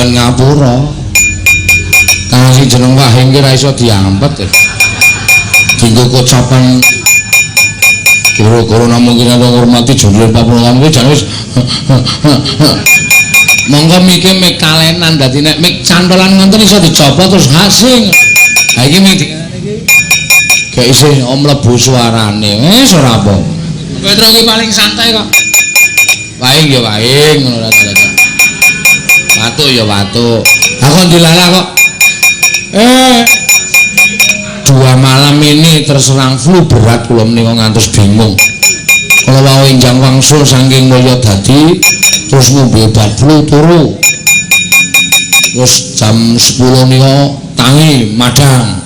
dolan ngapura. Kang sing jeneng Wahing ki ra iso diampet. Dinggo kocapan Guru-guru namung kira ngurmati jundul papungan kuwi jan wis monggo miki mik kalenan dadi nek mik cantolan ngoten iso dicopot terus hasing. Ha iki mik gak isih mlebu suarane wis ora apa. Petro ki paling santai kok. Waing ya waing ngono ta. Watuk ya watuk. Ha kok dilalah kok. Dua malam ini terserang flu berat kula menika ngantos bingung. Kula wau enjang wangsul saking mulya dadi terus ngombe obat flu turu. Terus jam 10 nika tangi madang.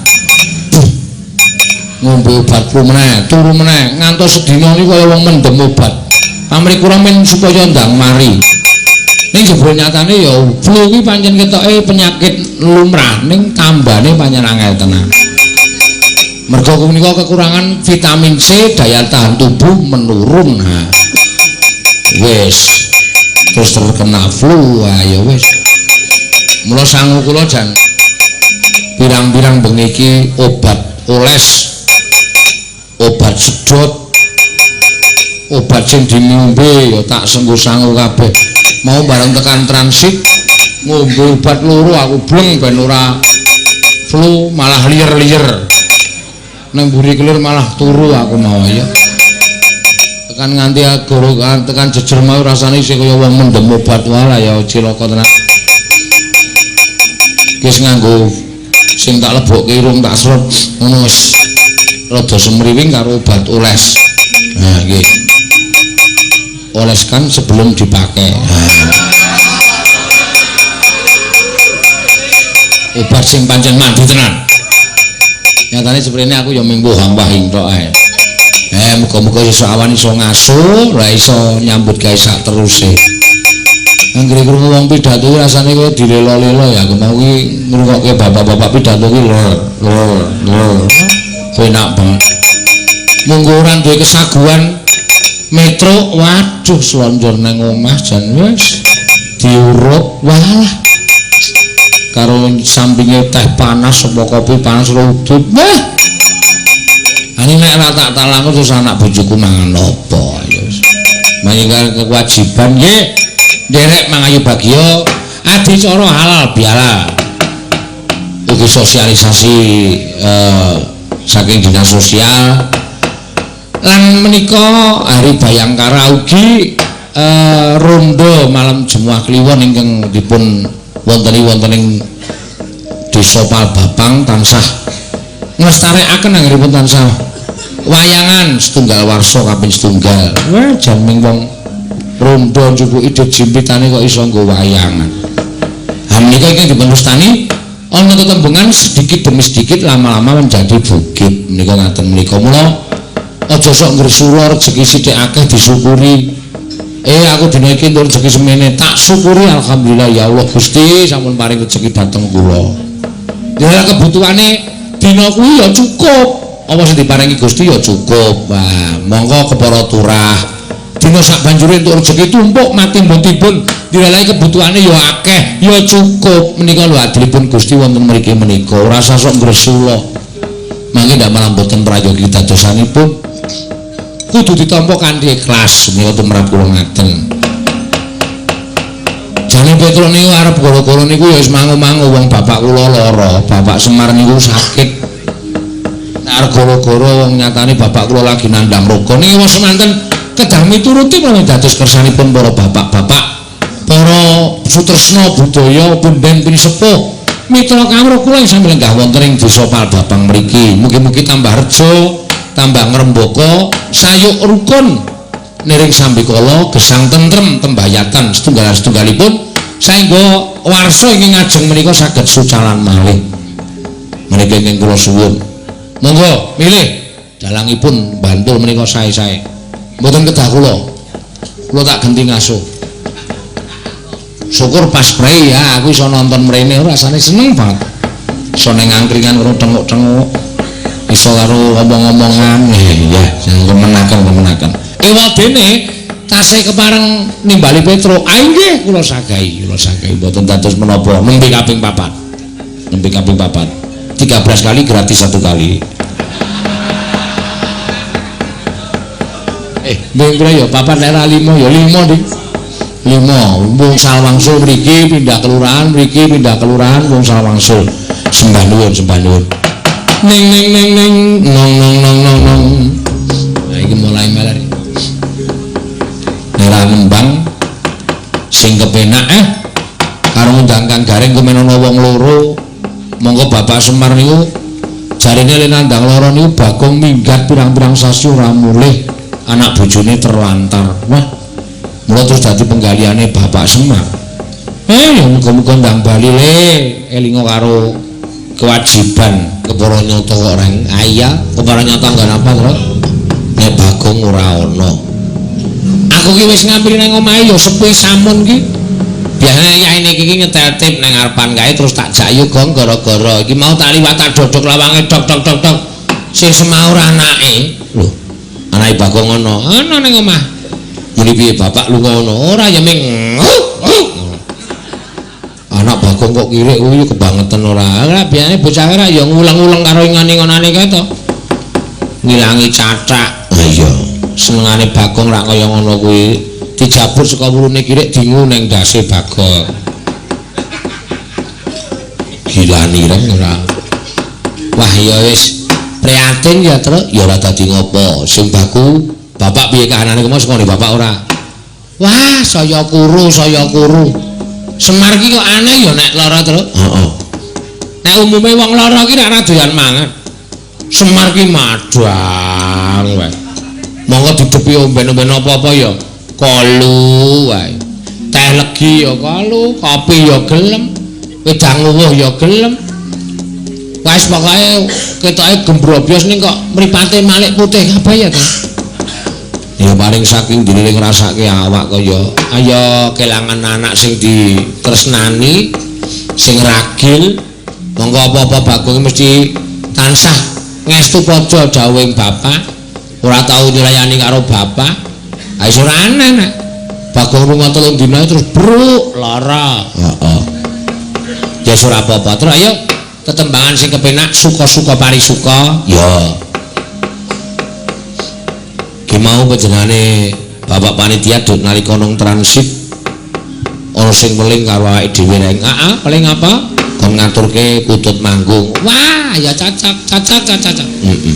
Ngombe obat flu meneh, turu meneh ngantos sedina niku kaya wong mendem obat. Pamrikura men supaya ndang mari. Ning jebul nyatane ya flu kuwi pancen ketoke penyakit lumrah ning tambane pancen angel tenan. Mergo punika kekurangan vitamin C, daya tahan tubuh menurun. Nah, wis terus terkena flu ya wis. Mula sangu kula jan pirang-pirang bengi iki obat oles, obat sedot, obat sing diombe ya tak senggo sangu kabeh. Mau bareng tekan transit ngombe obat loro aku bleng ben ora flu malah liyer-liyer. Nang mburi kelir malah turu aku mau ya. Tekan nganti agoro tekan jejer mau rasane isih kaya wong mendem obat wae ya cilaka tenan. Wis nganggo sing tak lebokke irung tak serot ngono wis rada semriwing karo obat oles. Nah nggih. Oleskan sebelum dipakai. Obat sing pancen mandi tenan. Nyatane seprene aku ya minggu Wahing tok ae. Muga-muga iso awan iso ngasuh, ora iso nyambut gawe sak teruse. Anggere krungu wong pidato rasane koyo dilelo-lelo ya, aku mau ki ngrungokke bapak-bapak pidato ki lho. Enak banget. Munggo ora duwe kesaguan metro, waduh slonjor nang omah jan wis diurup walah. Karo sampinge teh panas apa kopi panas rudut. Wah. Ani nek ora tak talangu terus anak bojoku mangan apa ya wis. Maninggal kewajiban nggih nderek mangayu bagya adicara halal bihalal. Ugi sosialisasi saking dinas sosial lan menika hari Bayangkara ugi rondo malam Jumat Kliwon ingkang dipun wonten ing Desa Palbapang tansah nglestarekaken anggenipun tansah wayangan setunggal warsa kaping setunggal. Wah jan ming wong rondo njupuki ide jimpitane kok iso nggo wayangan. Ha menika iki dipun lestani ana tetembungan sedikit demi sedikit lama-lama menjadi bukit menika ngaten menika. Mula aja sok ngresura rezeki sithik akeh disyukuri. Aku dina iki entuk rezeki semene tak syukuri alhamdulillah ya Allah Gusti sampun paring rezeki dhateng kula. Ya kebutuhane dina kuwi ya cukup. Apa sing diparingi Gusti ya cukup. Wah, monggo kepara turah. Dina sak banjure entuk rezeki tumpuk mati mbon-timbun dilalahi kebutuhane ya akeh, ya cukup. Menika lho adilipun Gusti wonten mriki menika. Ora usah sok ngresula. Mangke ndak malah mboten prayogi dadosanipun. Kudu ditampa kanthi ikhlas menika tumrap kula ngaten. Jane Petro niku arep goro-goro niku ya wis mangu-mangu wong bapak kula lara, Bapak Semar niku sakit. Nek arep goro-goro wong nyatane bapak kula lagi nandhang roga niki wis semanten kedah mituruti menawi dados kersanipun para bapak-bapak, para sutresna budaya punden pinisepuh. Mitra kawruh kula ing sami lenggah wonten ing Desa Palbapang mriki. Mugi-mugi tambah rejo, tambah ngrembaka, sayuk rukun niring sambikala gesang tentrem tembayatan setunggal-setunggalipun saengga warsa ingkang ngajeng menika saged sucalan malih. Menika ingkang kula suwun. Monggo milih dalangipun bantul menika sae-sae. Mboten kedah kula. Kula tak genti ngasuh. Syukur pas prei ya aku iso nonton mrene rasane seneng banget. Iso ning angkringan karo tenguk-tenguk. Iso karo ngomong-ngomongan ya, jangan kemenaken. Wadene tasih kepareng nimbali Petro. Ah nggih kula sagahi mboten dados menapa nembe kaping 4. 13 kali gratis 1 kali. Mbok ya 4 nek ra 5 ya 5 nih. 5 wong Salwangsul mriki pindah kelurahan wong Salwangsul. Sembah nuwun. Ning nong. Nah iki mulai meler. Nek nembang sing kepenak karo ngundang Kang Garing kumenono wong loro. Monggo Bapak Semar niku jarine len nandang loro niku Bagong minggat pirang-pirang sasi ora mulih, anak bojone terlantar. Wah, mula terus dadi penggaliane Bapak Semar. Ya muga-muga ndang bali le elingo karo kewajiban kepara nyata kok reng. Iya, kepara nyata nggon apa, Tru? Nek Bagong ora ana. Aku ki wis ngampiri nang omahe ya sepi samun ki. Biasane yaine iki nyetel tip nang ngarepan kae terus tak jayu gong gara-gara iki mau tak liwat tak dodok lawange dok. Sing semaur anake. Lho, anake Bagong ana ning omah. Muni piye bapak lunga ngono? Ora ya ming. Anak Bagong kok kirik kuwi kebangetan ora. Ora biasane bocah ora ya ngulang-ulang karo ngene-ngonane kae to. Ngilangi cacak. Ha iya. Senengane Bagong ra kaya ngono kuwi. Dijabur saka wulune kirik dingu ning ndase Bagong. Gilani reng ora. Wah ya wis prihatin ya Truk, ya ora dadi ngopo. Sing baku bapak piye kahanane kemo saka bapak ora. Wah, saya kuru. Semar ki kok aneh ya nek lara Truk. Heeh. Nek umume wong lara ki ora doyan mangan. Semar ki madang wae. Monggo didepi omben-omben apa-apa ya. Kolu wae. Teh legi ya kolu, kopi ya gelem, wedang uwuh ya gelem. Wes pokoke ketoke gembrobyos ning kok mripate malik putih kabeh ya to. Ya paling saking dene ngrasake awak kaya ayo kelangan anak sing ditresnani, sing ragil. Monggo apa-apa Bagong mesti tansah ngestu padha dawuhing bapak, ora tau nylayani karo bapak. Ayo ora aneh nek Bagong lunga 3 dina terus bruk lara. Heeh. Ya ora apa-apa. Terus ayo tetembangan sing kepenak suka-suka parisuka. Ya. Ki mau panjenengane Bapak panitia duk nalika nang transit ana sing weling karo awake dhewe reng. Heeh, paling apa? Kon ngaturke kutut manggung. Wah, ya cacak. Heeh.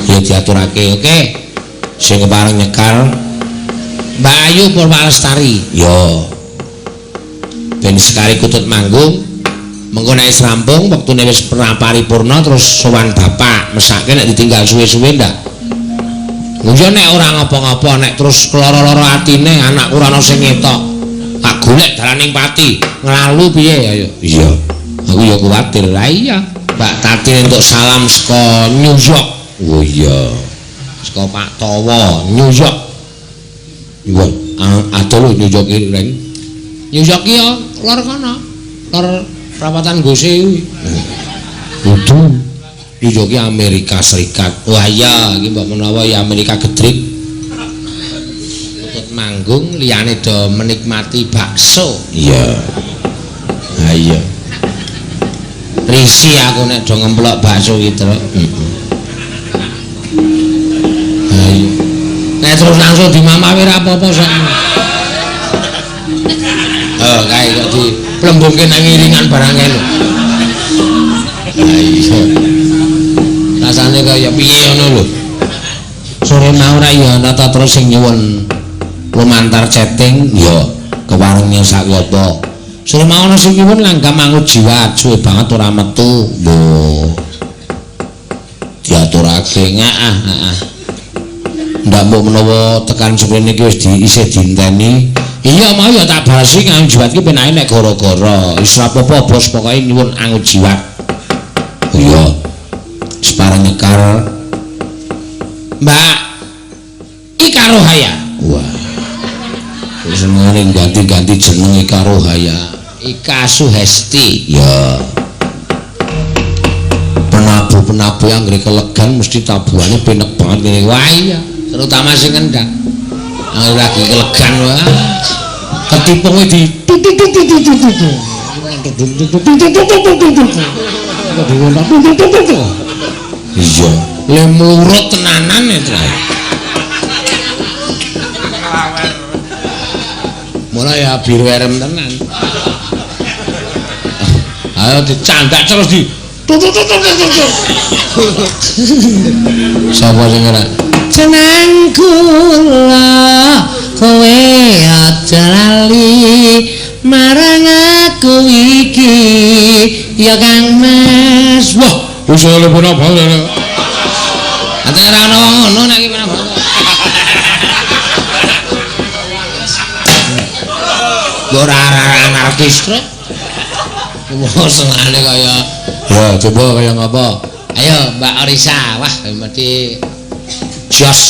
Ya diaturake. Oke. Sing kepareng nyekar Mbak Ayu Purwalestari. Yo. Ben sekali kutut manggung. Mengko nek wis rampung wektune wis paripurna terus sowan bapak, mesake nek ditinggal suwe-suwe ndak. Yo nek ora ngapa-ngapa nek terus keloro-loro atine anakku ora ana sing ngetok. Tak golek dalaning pati. Nglalu piye ayo. Iya. Aku ya kuwatir. Lah iya. Mbak Tati entuk salam saka New York. Oh iya. Saka Pak Tawa New York. Iya, adoh lho New York iki reng. New York iki ya lor kono. Lor perapatan Gose kuwi. Kudu. New York iki Amerika Serikat. Wah iya, iki mbok menawa ya Amerika gedrik. Ikut manggung liyane do menikmati bakso. Iya. Ha iya. Risi aku nek do ngemplok bakso iki, Truk. Ayo. Nek terus langsung dimamawi ra apa-apa sak. Kae kok di plembungke nang iringan barang lho. Iya. Rasane kaya piye ngono lho. Sore mau ra ya ana ta terus sing nyuwun lumantar chatting ya kewarengnya sak apa. Sore mau ana sing nyuwun langgam mangut jiwa suwe banget ora metu. Lho. Diaturake heeh. Ndak mbok menawa tekan seprene iki wis isih diinteni. Iya mau ya tak balesi nganggo jiwat ki penake nek gara-gara wis apa-apa bos pokoke nyuwun angut jiwat. Iya. Separeng nyekar. Mbak Ika Rohaya. Wah. Wis ngene ganti-ganti jeneng Ika Rohaya. Ika Suhesti. Ya. Penabuh yang ngeri kelegan mesti tabuhannya penek banget ngene. Wah iya. Terutama sing ngendang. lagi kelegan wae. Ketipunge di iya, le murut tenanan ya Trai. Mulai ya biru erem tenan. Ayo dicandak terus di sapa sing ora jeneng kula kowe aja lali marang aku iki ya Kang Mas. Wah wis oleh pun apa ate ora ono ngono nek iki menapa ora anarkis truk wah senengane kaya ya coba kaya ngapa ayo Mbak Orisa wah mesti jos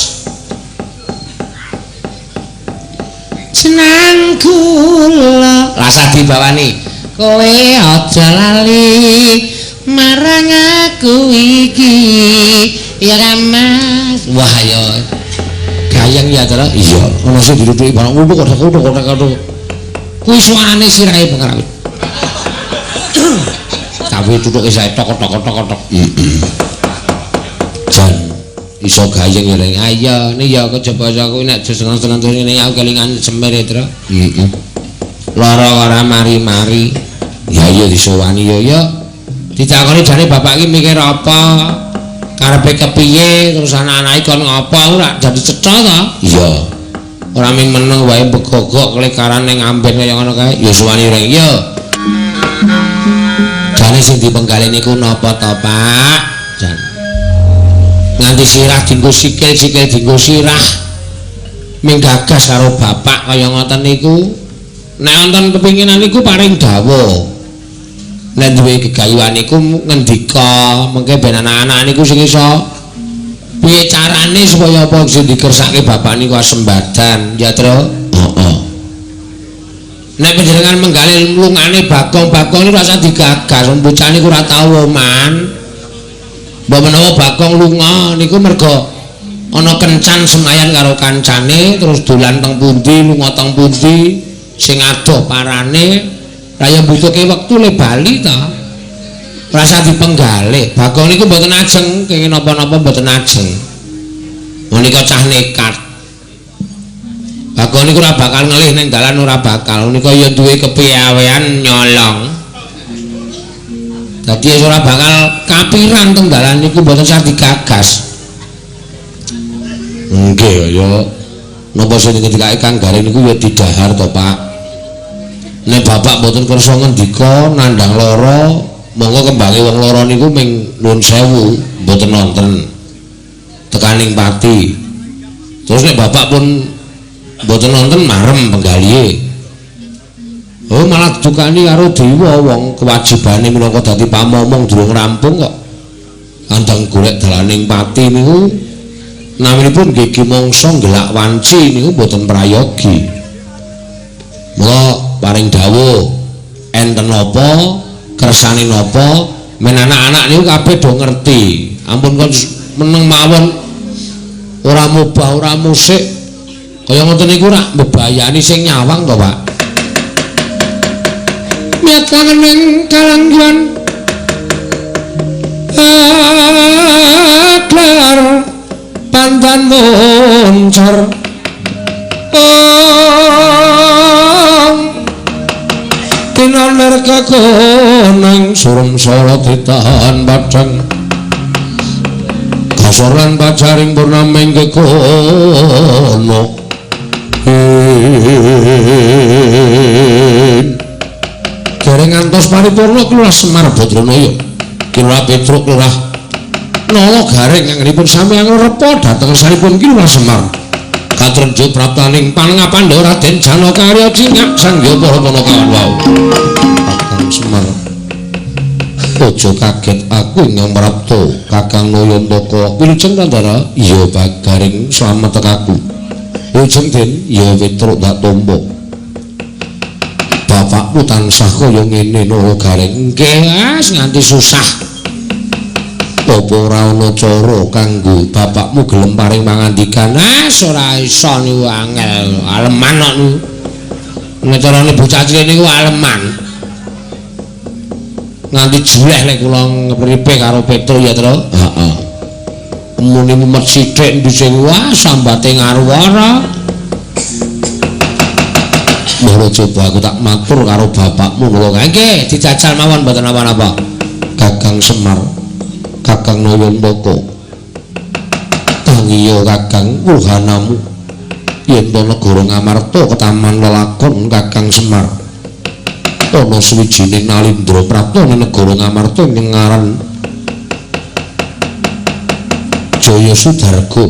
senang kula rasa dibawani kowe aja lali marang aku iki ya Mas wah ya gayeng ya to iya ono sing dirutuki barang kodok kuwi suarane sirahe pengarawit tapi tutuke saya tok jan iso gayeng ya ning ayo nih ya kejaba aku nek seneng-seneng ngene aku kelingan semir Tru lara ora mari-mari ya iya disowani ya ditakoni jane bapak iki mikir apa karepe kepiye terus anak-anake kon ngapa ora jadi cetha to iya ora ming meneng wae begogok kelekaran ning amben kaya ngono kae ya suwani reng ya jane sing dipenggali niku napa to Pak jan nganti sirah dinggo sikil dinggo sirah minggagas karo bapak kaya ngoten niku nek wonten kepinginan niku paring dawuh nek duwe gegayuhan niku ngendika mengke ben anak-anak niku sing iso piye carane supaya apa sing dikersake bapak niku asembadan ya Tru heeh nek panjenengan menggali lungane Bagong niku rasa digagas bocah niku ora tau oman mbok menawa Bagong lunga niku mergo ana kencan semayan karo kancane terus dolan teng pundi lunga teng pundi sing adoh parane raya mbutuhke wektu le bali ta rasa dipenggalih Bagong niku mboten ajeng kenging napa-napa mboten ajeng menika cah nekat Bagong niku ora bakal ngelih ning dalan ora bakal menika ya duwe kepiawean nyolong dadi ora bakal kapiran teng dalan niku mboten sah digagas nggih ya napa sing ngendikake Kang Garing niku ya didahar to Pak nek bapak mboten kersa ngendika nandhang lara monggo kembange wong lara niku ming nuwun sewu mboten nonton tekaning pati terus nek bapak pun mboten nonton marem penggalihe oh malah dukani karo dewa wong kewajibane minangka dadi pamomong durung rampung kok kandhang golek dalaning pati niku naminipun nggih mangsa ngelak wanci niku mboten prayogi mula paring dawuh enten napa kersane napa men anak-anak niku kabeh do ngerti ampun kon meneng mawon ora mubah ora musik kaya ngoten niku rak mbebayani sing nyawang to Pak miat kangening kalangguan aklar pandan muncur tinaner kakoneng surum solo ditahan badang kasoran pacaring purnaming kekono dereng ngantos paripurna Kelurahan Semar Badranaya Kelurahan Petruk Kelurahan Nolo Garing anggenipun sami angrepa dhateng sanipun Kelurahan Semar katrenjo praptaning panengapan Raden Janaka Arya Cingak Sangyapa Panakawan wau Kakang Semar aja kaget aku ingkang prapta Kakang Nayantaka wilujeng Tandara iya Pak Garing slamet tekaku wilujeng Den ya Petruk dak tombo bapakmu tansah kaya ngene Nolo Garing nggih nganti susah apa ora ana cara kanggo bapakmu gelem paring pangandikan? Ora iso niku angel, aleman kok niku. Nek carane bocah cilik niku aleman. Nganti jeleh lek kula ngripe karo Petro ya, Tru. Heeh. Muni mumet sithik dhisik wah sambate ngarwara. Mula coba aku tak matur karo bapakmu kula nggih dijajal mawon mboten apa-apa. Kakang Semar, Kakang Nayantaka. Tangiya Kakang wuhanamu yen to negara Ngamarta ketaman lelakon Kakang Semar. Ana suwijining Nalindra Prapta ing negara Ngamarta ing ngaran Jaya Sudarga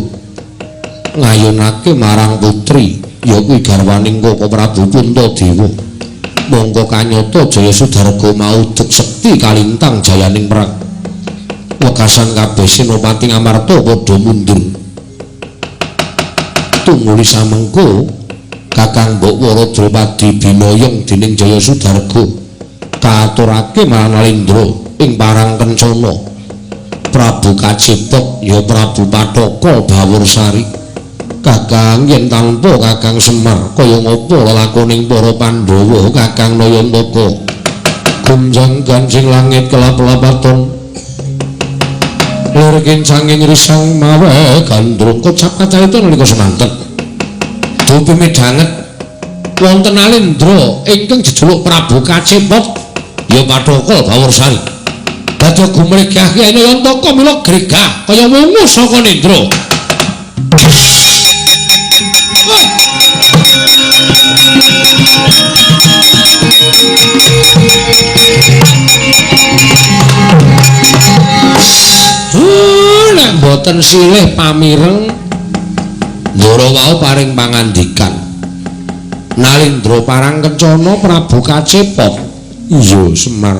ngayunake marang putri ya kuwi garwaning Koko Prabu Puntadewa. Monggo kanyata Jaya Sudarga maudeg sekti kalintang jayaning perang. Wekasan kabeh Senopati Ngamarta padha mundur. Tumuli samengko Kakang Mbok Wara Drupadi binoyong dening Jaya Sudarga katurake marang Nalindra ing parang kencana. Prabu Kacipot ya Prabu Pathaka Bawursari. Kakang yen tanpa Kakang Semar kaya ngapa lelakoning para Pandhawa Kakang Nayantaka. Gunjang gancing langit kelap-lapaton. Lir kincanging risang mawe gandrung kocap kacarita nalika semanten. Dupi midhanget wonten Nalindra ingkang jejuluk Prabu Kacipot ya Pathaka Bawursari. Badhe gumregah Kyai Nayantaka mila gregah kaya wungu saka nendra. Nek mboten silih pamireng Ndara wau paring pangandikan. Nalindra parang kencana Prabu Kacipot. Iya Semar.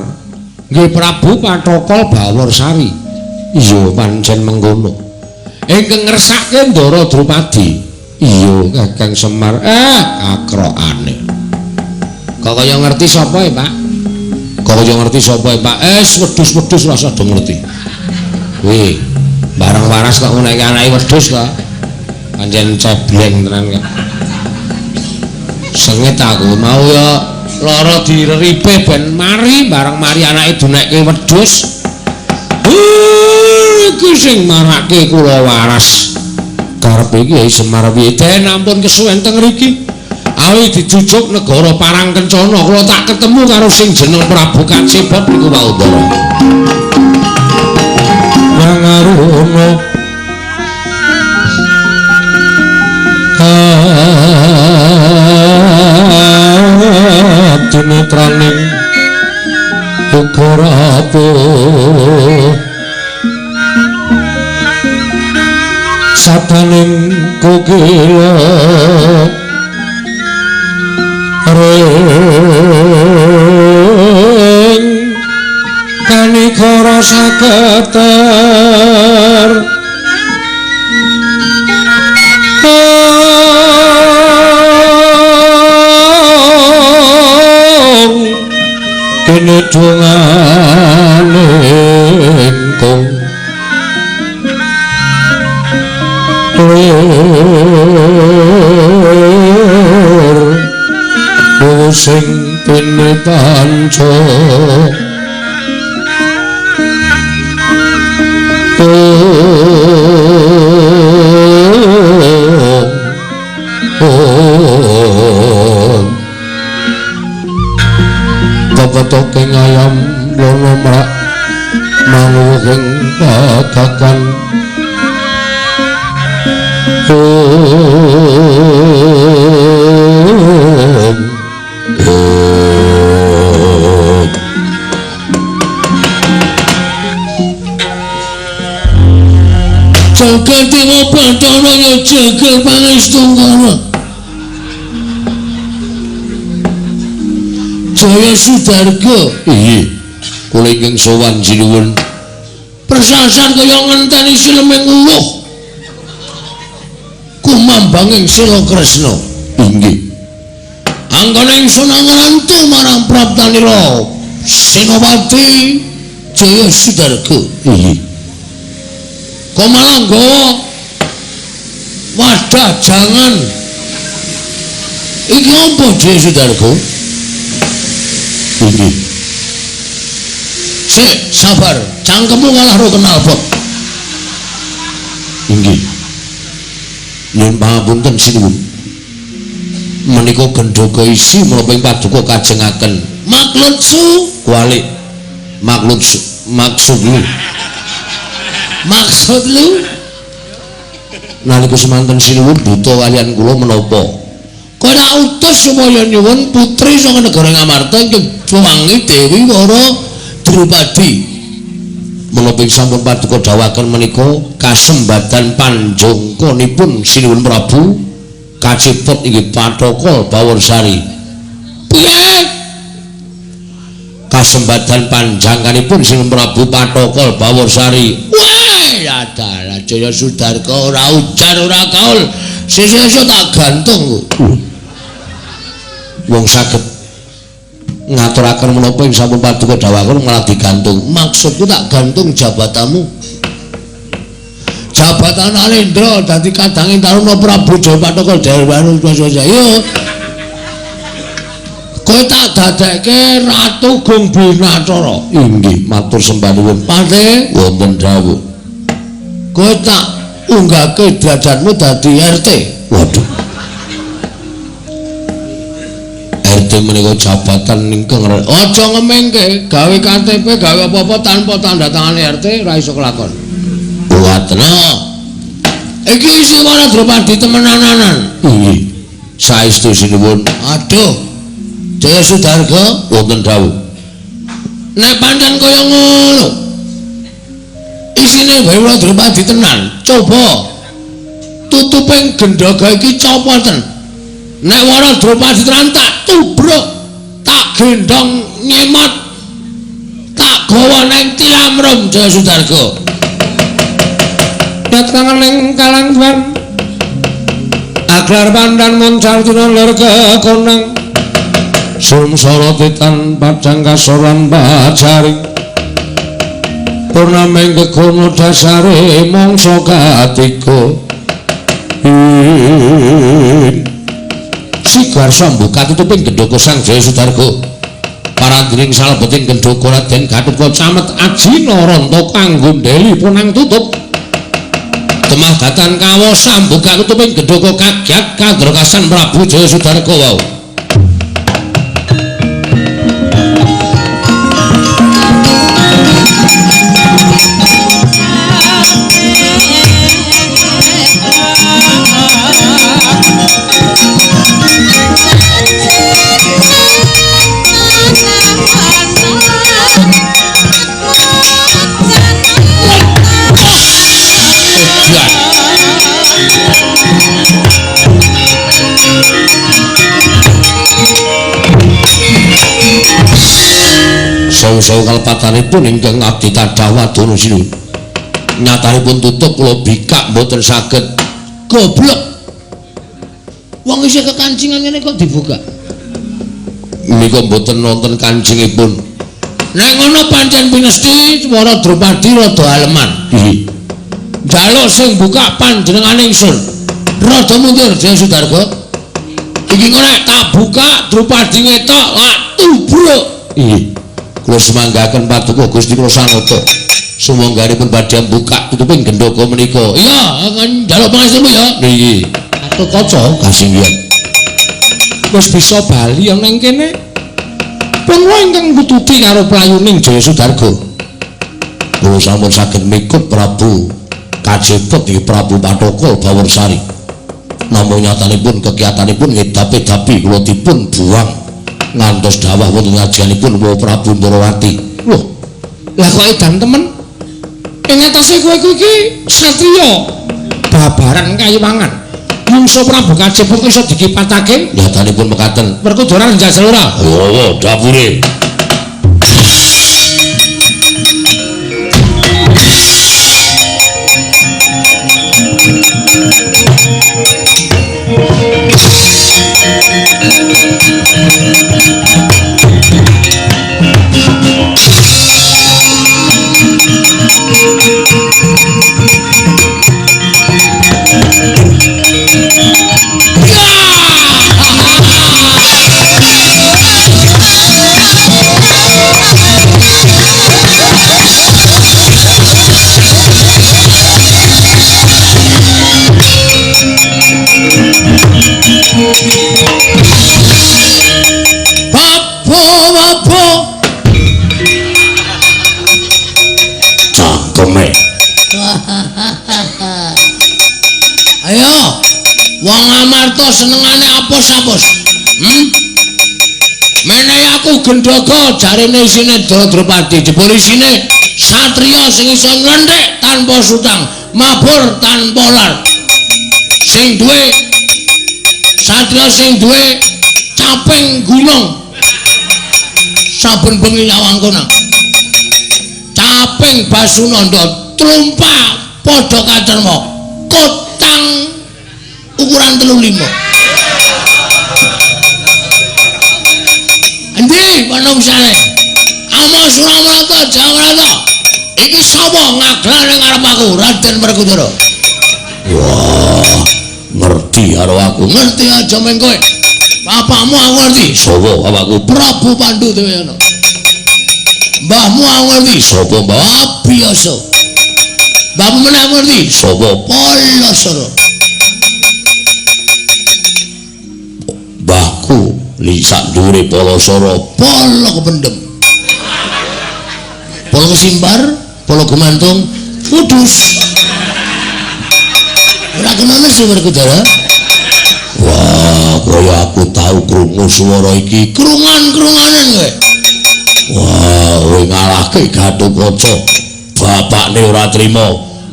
Nggih Prabu Pathaka Bawursari. Iya pancen mengkono. Ingkang ngersake Ndara Drupadi. Iya Kakang Semar. Akrokane. Kok kaya ngerti sapa e, Pak? Kok kaya ngerti sapa e, Pak? Wedhus-wedhus rasa do ngerti. Kuwi barang waras kok menaiki anake wedhus to. Pancen cebleng tenan kok. Sengit aku mau ya lara direripe ben mari barang mari anake dunekke wedhus. Iki sing marake kula waras. Karepe Kyai Semar Widen ampun kesuwen teng mriki. Awi dijujuk negara parang kencana kula tak ketemu karo sing jeneng Prabu Kacipot niku wau Ndara. Mangaruno tinetraning ukarapo sataning kukila ring kanikara saketer kene dongane engkong lir sing pinetanca Toke ngayam lono mrak manguhing padakan Jaga Dewa Bathara ya jaga pangestu-ngana Jaya Sudarga. Iya, kula ingkang sowan jinuwun. Persasar kaya ngenteni sileming uluh. Kumambanging Sila Kresna. Inggih. Anggone ingsun ngrantu marang Praptanira Senopati Jaya Sudarga. Iya. Kok malah nggawa? Wadah jangan. Iki apa Jaya Sudarko? Iki. Sik, sabar. Cangkemmu malah ro kenal pot. Inggih. Nyuwun pangapunten sinuwun. Menika gendhoga isi menapa ing paduka kajengaken makludsu kuali maksud lu nalika semanten sinuwun buta kaliyan kula menapa kaya utus supaya nyuwun putri saka negara Ngamarta ingkang wangi Dewi Wara Drupadi menapa sampun paduka dawuhaken menika kasembatan panjangkanipun sinuwun Prabu kaciput inggih Pathaka Bawarsari. Piye? Kasembatan panjangkanipun Sinuwun Prabu Pathaka Bawarsari. Wah, ya dalah Jaya Sudarko ora ujar ora kaul. Sesuk tak gantung. Wong saged ngaturaken menapa ing sampun paduka dawuhaken malah digantung. Maksudku tak gantung jabatanmu. Jabatan Alendra dadi kadanging Taruna Prabu Jaya Pathaka Darwanu Swasaya. Yo. Kowe tak dadekke Ratu Gung Binacara. Inggih, matur sembah nuwun. Pate wonten dawuh. Kowe tak unggahke derajatmu dadi RT. Waduh. RT menika jabatan ingkang aja ngemengke, gawe KTP, gawe apa-apa tanpa tanda tangan RT ora iso kelakon. Buatna iki isi Wara Drupadi temenanan. Nggih. Saestu sinuwun. Aduh. Jaya Sudarga wonten dawuh. Nek pancen kaya ngono. Isine Wara Drupadi tenan. Coba tutuping gendhaga iki copoten. Nek Wara Drupadi tenan tak tubruk, tak gendong nyemot, tak gawa nang tilamrum Jaya Sudarga. Tangan ning kalangguan aglar pandan moncal dina lur kekonang sumsara titan padang kasoran bajari purnaming kekono dasare mangsa katiga sigar sambuka tutuping gendhoga Sang Jaya Sudarga parandiring salebeting gendhoga Raden Gatotkaca camet Ajina Ranta kanggo ndeli punang tutup Temah datan kawo sambuka tutuping gendhoga kagyat kadrakasan Prabu Jaya Sudarga wau. Sawu-sawu kalepatanipun ingkang abdi tadhah wadana sinuwun. Nyatanipun tutup kula bikak mboten saged. Goblok. Wong isih kekancingan ngene kok dibuka. Menika mboten wonten kancingipun. Nek ngono pancen pinesti Wara Drupadi rada aleman. Nggih. Jaluk sing buka panjenengane ingsun. Rada mundur Jaya Sudarga. Iki kok nek tak buka Drupadi ngetok lak tubruk. Nggih. Kula semanggaken paduka Gusti kula sanata. Sumangganipun badhe buka tutuping gendhoga menika. Iya, njaluk pangastumu ya. Nggih. Atuh kaca kasinggihan. Wis bisa bali ana ing kene. Punwa ingkang ngututi karo playuning Jaya Sudarga. Kula sampun saged mikut Prabu Kajiput iki Prabu Pathaka Bawarsari. Namung nyatanipun kegiatanipun ngedapi-dapi kula dipun buang ngantos dawah wonten ngajianipun Prabu Ndrawati. Loh, lah kok edan temen? Ing atase kowe iki satriya babaran kayuwangan. Mungsu Prabu Kajiput iso dikipatake? Nyatanipun mekaten. Perkudoran njajal ora? Oh, dapure. Ayo, wong Amarta senengane apus-apus. Menehi aku Gendhaga jarene isine Dradapati, jebul isine satriya sing iso nglendhek tanpa sutang, mabur tanpa lar. Sing duwe satriya sing duwe caping gunung. Saben bengi nyawangkuna. Caping Basunanda trumpa padha kacerma. Kotang ukuran 35. Endi panungsane? Ama Suramarta Jawrata. Iki sapa ngaglar ning arep aku, Raden Werkudara? Wah, ngerti karo aku. Ngerti aja men kowe. Bapakmu aku ngerti. Sapa bapakku? Prabu Pandhudewana. Mbahmu aku ngerti. Sapa Mbah Abiyasa? Mbahmu meneh aku ngerti. Sapa Palasara? Mbahku li sak dhuwure Palasara, Pala Kependhem. Pala Kesimbar, Pala Gumantung, Kudus. Ora kenal sih Werkudara? Wah, kaya aku tahu krungu swara iki, krungan-krunganan kowe. Wah, kowe ngalahke Gatotkaca. Bapakne ora trima.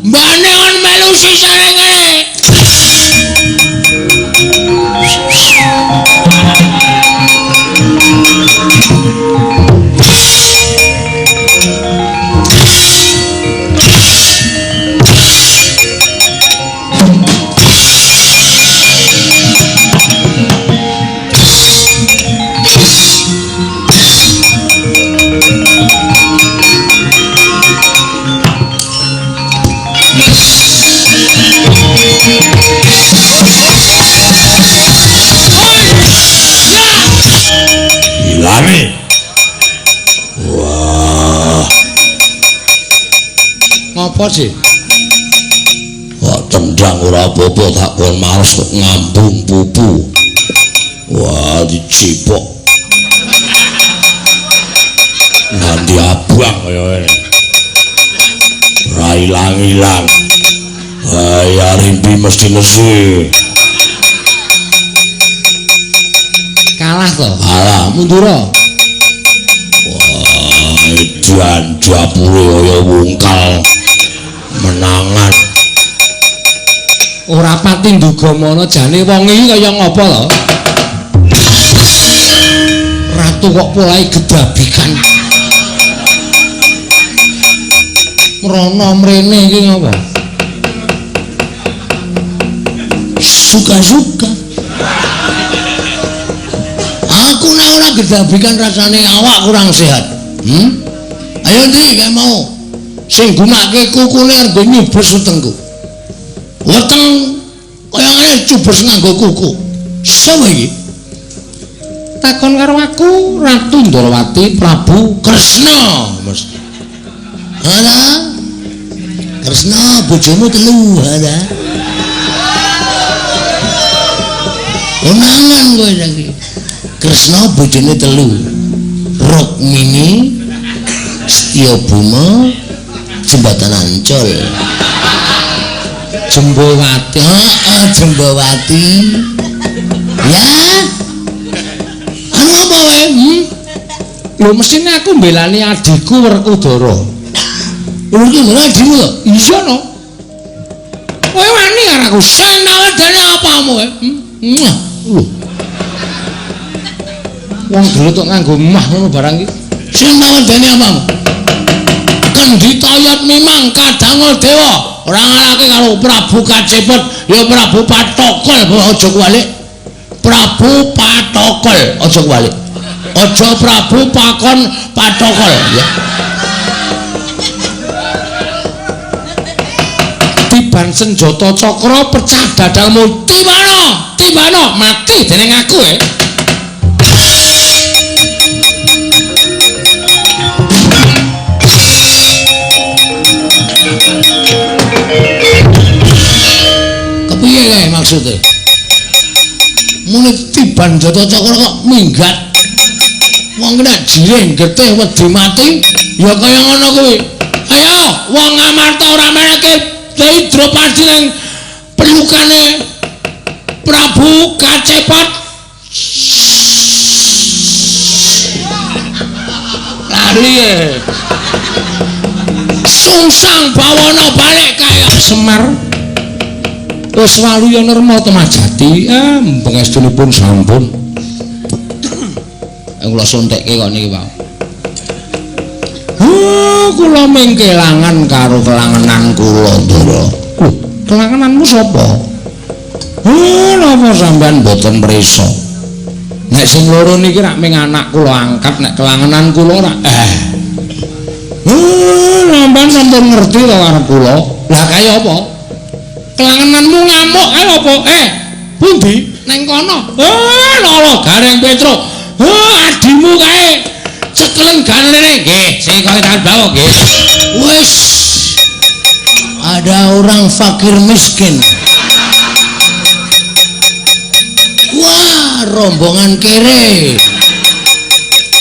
Mbane kon melu sisane kene. Ilane. Wah. Ngapa sih? Wah, tendang ora apa-apa tak kon males kok ngambung pupu. Wah, dicipok. Nanti abang kaya ngene. Ra ilang-ilang. Ya rimpi mesti lesi. Kalah to? Kalah, mundura. Wah, edan japure kaya wungkal menangan. Ora pati nduga mono jane wong iki kaya ngapa to? Ratu kok mulai gedabikan. Mrono mrene iki ngapa? Suka-suka. Aku nek ora gedabikan rasane awak kurang sehat. Ayo ndi kae mau. Sing gunake kukune arep nyubes wetengku. Weteng kaya ngene cubes nganggo kuku. Sapa iki? Takon karo aku Ratu Ndrawati Prabu Kresna. Ala. Kresna bojomu telu, ala. Unangan kowe iki. Kresna bojone telu. Rukmini, Setyabuma, Jembatan Ancol. Jembawati, Jembawati. Ya. Anu apa kowe? Lho mesine aku mbelani adikku Werkudara. Werkudara adikmu to? Iya no. Kowe wani karo aku sing nawadane apamu kowe? Lho. Wong dhewetok nganggo emah ngono barang iki. Sing nawadane apamu? Kendhitayat memang kadangul dewa. Ora ngalahke karo Prabu Kacepet, ya Prabu Patokol aja kuwalik. Prabu Patokol aja kuwalik. Aja Prabu Pakon Patokol ya. Tiban senjata cakra pecah dadalmu tibana mati dening aku kepiye kae maksudnya? Mune tiban jata cakra kok minggat. Wong kena jiring getih wedi mati ya kaya ngono kuwi. Ayo wong Amarta ora meneke Dropadi nang pelukane Prabu Kacepat lali sungsang bawana balik kaya Semar wis waluya nerma temajati pengestunipun sampun kula suntekke kok niki wae kula mengkelangan karo kelangenan kula Ndara kelangenanmu sapa napa sampean boten prisa nek sing loro niki rak ming anak kula angkat nek kelangenan kula ora sampean sampun ngerti to arep kula lah kaya apa kelangenanmu ngamuk kaya apa pundi ning kono lolo Gareng Petro adimu kae cekeleng ganene nggih sing kok tak bawa nggih wis ada orang fakir miskin wah rombongan kere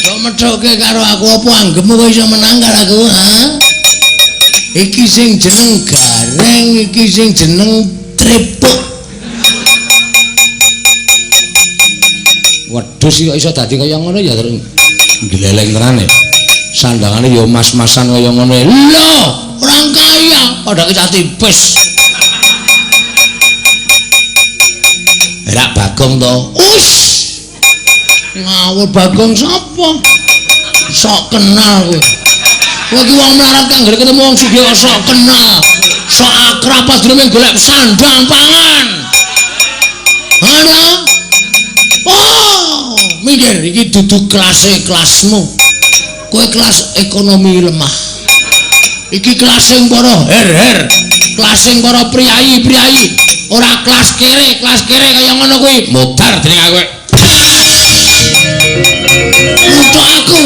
kok medhoke karo aku apa anggemu kok iso menang karo aku iki sing jeneng Gareng iki sing jeneng Trepuk wedhus kok iso dadi kaya ngono ya terus gleleng tenan sandangane ya mas-masan kaya ngono lho orang kaya padha kita tipis rak Bagong to ngawur Bagong sapa sok kenal kowe iki wong melarat kang gere ketemu wong sugih kok sok kenal sok akrab padune golek sandang pangan ana mikir iki dudu kelasmu kowe kelas ekonomi lemah iki kelas sing para her kelas sing para priayi ora kelas kere kaya ngono kuwi modar dening aku untuk aku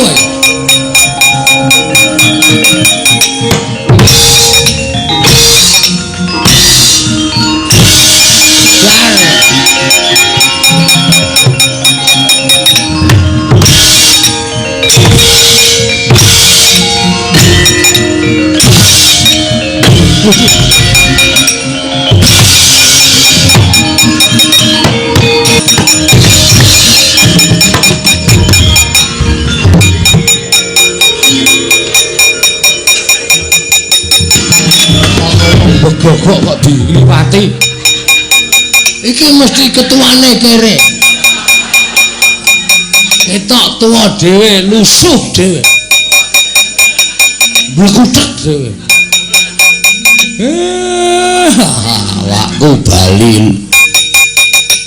begogok kok diliwati iki mesti ketuane kere ketok tua dhewe lusuh dhewe blekutek dhewe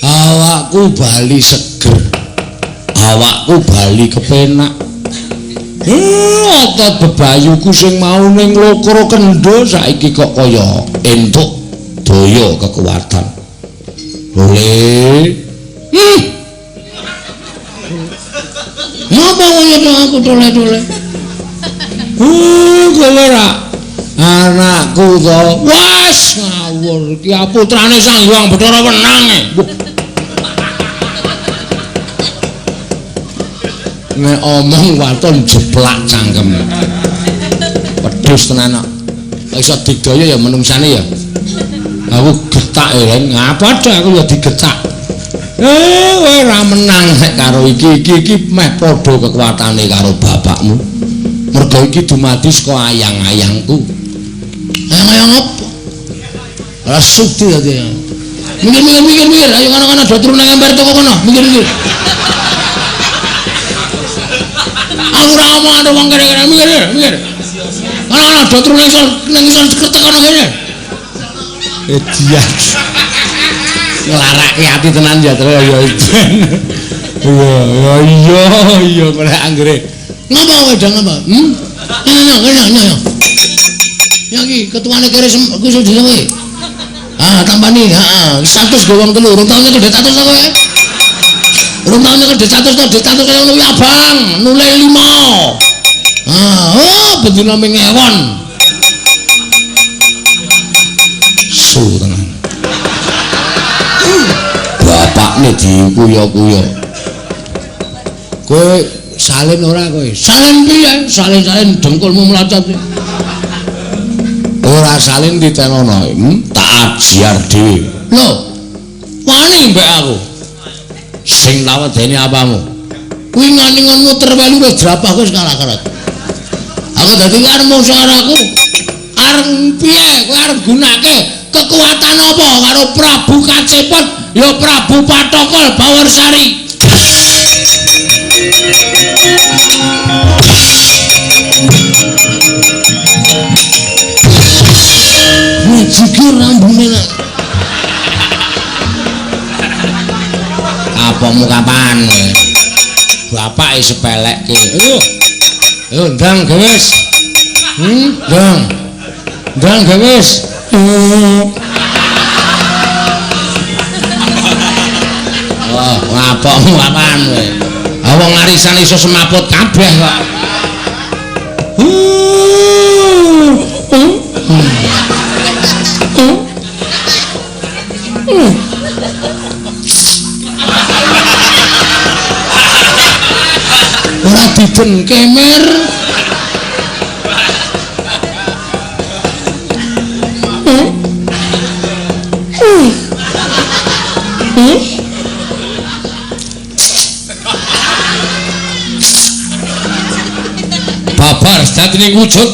awakku bali seger awakku bali kepenak otot bebayuku sing mau ning Lokro Kendho saiki kok kaya entuk daya kekuatan boleh ngapa kaya aku tole-tole kowe ora anakku to wis ngawur iki putrane Sang Hyang Bathara Wenang nek omong waton jeplak cangkem pedhus tenan kok iso digaya ya menungsane ya aku getak ya ngapa aku ya digetak kowe ora menang nek karo iki meh padha kekuatane karo bapakmu mergo iki dumadi saka ayang-ayangku ayang apa ora sukti dadi mikir ayo kana do turu nang ember toko kono mikir aku ora omong ada wong kere-kere mikir ana do turu nang isor kretek kono kene diat nglarake ati tenan ya terus ya iya kok anggere ngapa wedang apa nyo ya iki ketuane kere kuwi iso dhewe tampani status go wong telu urung tau nyekel status to kowe urung tau nyekel status to status kaya ngono abang nule 5 bendina ming ewon su tenan bapakne dikuyo-kuyo kowe salin ora kowe salin piye salin dengkulmu mlocot ora salin ditenono. Tak ajar dhewe. Lho, wani mbek aku. Sing tawedeni apamu? Kuwi ngani-ngon muter welu wis drapah wis kalah-kalah. Aku dadi karepmu suaraku. Arep piye kowe arep gunake kekuatan apa karo Prabu Kacepet ya Prabu Patokol Bawarsari. Jikir rambune nak. Apa muka kapan? Bapak sepelek ki. Ayo ndang gewis. Ndang. Ndang gewis. Oh, ngapokmu kapan kowe? Wong arisan iso semaput kabeh kok. Ora diden kemer. Babar dadi wujud.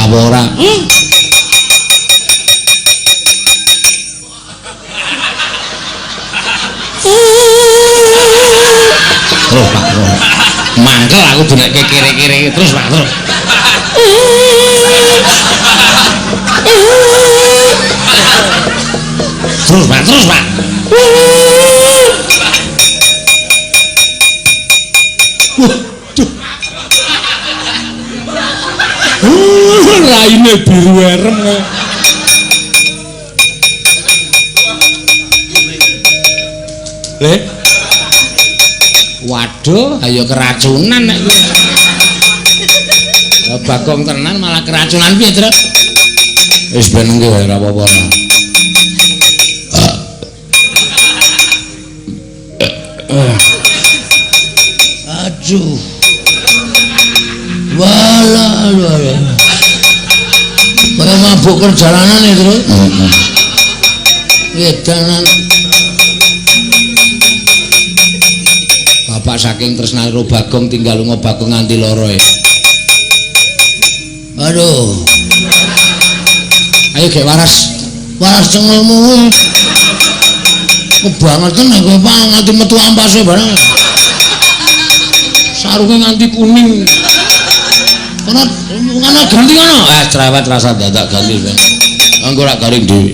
Apa ora? Terus Pak, terus. Mangkel aku dinekke kiri-kiri terus Pak, terus. Terus Pak, terus Pak. Raine biru erem. Le. Waduh, ayo keracunan nek kowe. Lah Bagong tenan malah keracunan piye, Truk? Wis ben nggih ora apa-apa. Aduh. Wala. Kaya mabuk perjalanan ya, Truk. Edanan. Bapak saking tresnane karo Bagong tinggal lunga Bagong nganti lara e. Aduh. Ayo gek waras. Waras cengelmu kuwi. Kebangetan nek kowe nganti metu ampase barang. Sarunge nganti kuning. Kono ganti kono. Cerewet rasa dadak ganti. Engko rak garing dhewe.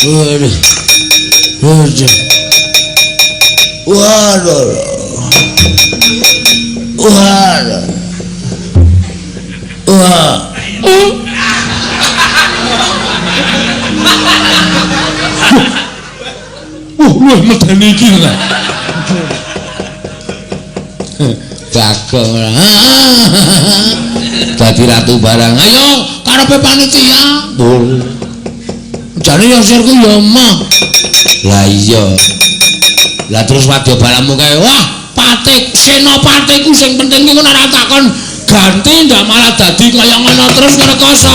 Waduh. Wah, medeni iki lho. Bagong. Dadi ratu barang. Ayo karepe panitia. Jane yo sirku yo mah. Lah iya. Lah terus wadya balamu kae. Wah, Patik, Senopatiku sing penting iku nek takon ganti ndak malah dadi kaya ngono terus ngrekoso.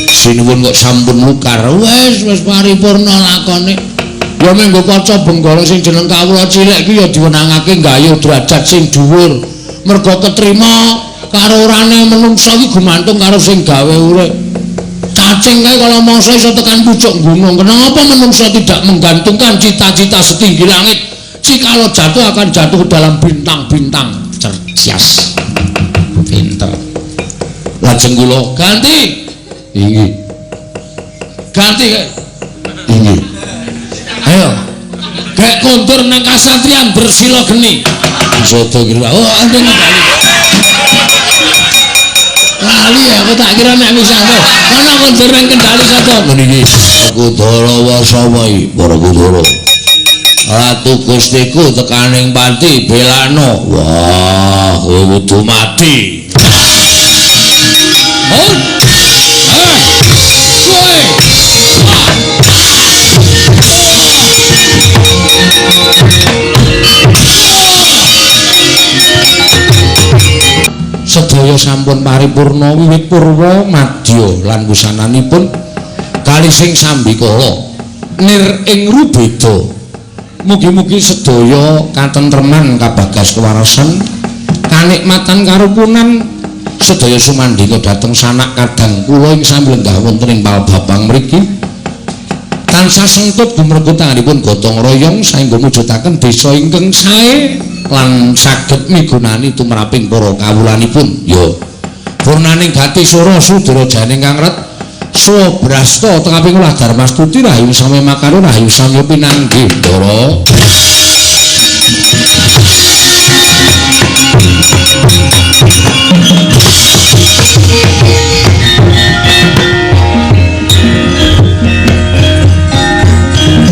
Sinuwun kok sampun lukar. Wis paripurna lakone. Ya menggo kaca benggala sing jeneng kawula cilik iki ya diwenangake nggayuh derajat sing dhuwur. Merga ketrima karo urane menungsa iki gumantung karo sing gawe urip. Cacing kae kalau mangsa iso tekan pucuk gunung. Kenapa menungsa tidak menggantungkan cita-cita setinggi langit? Jikalau jatuh akan jatuh ke dalam bintang-bintang. Cerdas. Pinter. Lajeng kula ganti. Inggih. Ganti kae. Inggih. Ayo. Kayak kontur nang kasatriyan bersila geni. Soto kira. Oh, ande ngali. Lali ya, aku tak kira nek wis anu. Ana kontur nang kendali satu. Meniki aku Dara Wasawai, para Kudara. Ratu Gustiku tekaning pati belano. Wah, kowe kudu mati. Oh. sedaya sampun paripurna wiwit purwa madya lan wusananipun kalih sing sambikala nir ing rubeda. Mugi-mugi sedaya katentreman kabagas kewarasan kanikmatan karupunan sedaya sumandhika dhateng sanak kadang kula ing sami lenggah wonten ing palbabang mriki tansah sengkut gumregep tanganipun gotong royong saengga mujudaken desa ingkang sae lan saged migunani tumraping para kawulanipun. Ya purnaning gati sura sudra janing kangret Sobrasta tengaping ulah Darmastuti rahayu sami makaron rahayu sami pinanggih Ndara.